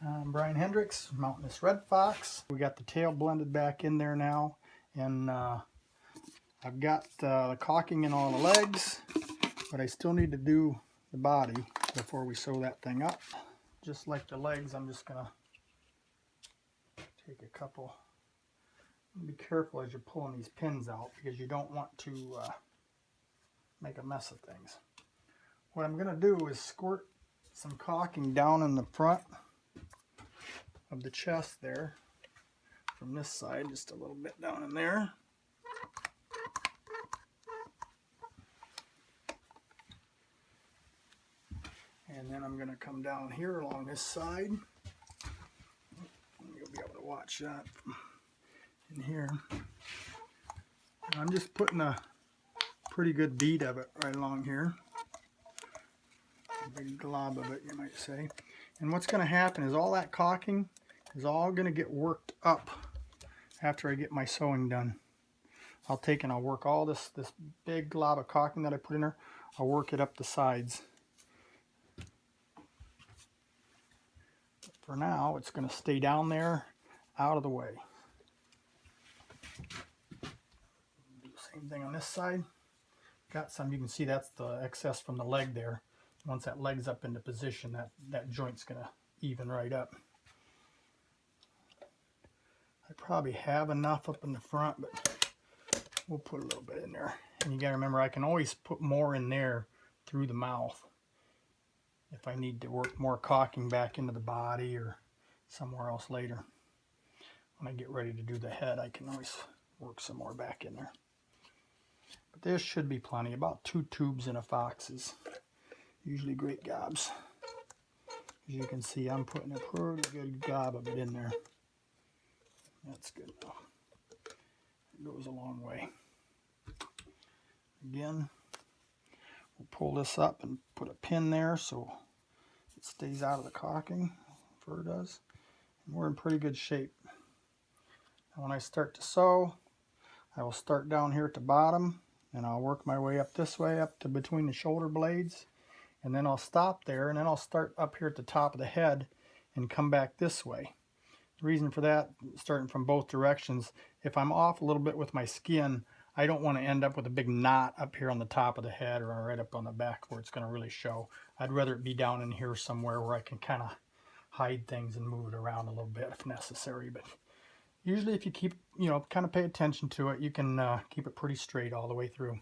I'm Brian Hendricks, mounting this red fox. We got the tail blended back in there now, and I've got the caulking in all the legs, but I still need to do the body before we sew that thing up. Just like the legs, I'm just gonna take a couple. Be careful as you're pulling these pins out because you don't want to make a mess of things. What I'm gonna do is squirt some caulking down in the front of the chest there, from this side, just a little bit down in there. And then I'm going to come down here along this side. You'll be able to watch that in here. And I'm just putting a pretty good bead of it right along here. A big glob of it, you might say. And what's going to happen is all that caulking is all going to get worked up after I get my sewing done. I'll take and I'll work all this big glob of caulking that I put in there. I'll work it up the sides. But for now, it's going to stay down there, out of the way. Do the same thing on this side. Got some, you can see that's the excess from the leg there. Once that leg's up into position, that joint's going to even right up. I probably have enough up in the front, but we'll put a little bit in there. And you got to remember, I can always put more in there through the mouth if I need to work more caulking back into the body or somewhere else later. When I get ready to do the head, I can always work some more back in there. But there should be plenty. About 2 tubes in a fox is usually great gobs. As you can see, I'm putting a pretty good gob of it in there. That's good enough. It goes a long way. Again, we'll pull this up and put a pin there so it stays out of the caulking. Fur does. And we're in pretty good shape. Now when I start to sew, I will start down here at the bottom and I'll work my way up this way, up to between the shoulder blades. And then I'll stop there and then I'll start up here at the top of the head and come back this way. The reason for that, starting from both directions, if I'm off a little bit with my skin, I don't want to end up with a big knot up here on the top of the head or right up on the back where it's going to really show. I'd rather it be down in here somewhere where I can kind of hide things and move it around a little bit if necessary. But usually if you keep, kind of pay attention to it, you can keep it pretty straight all the way through.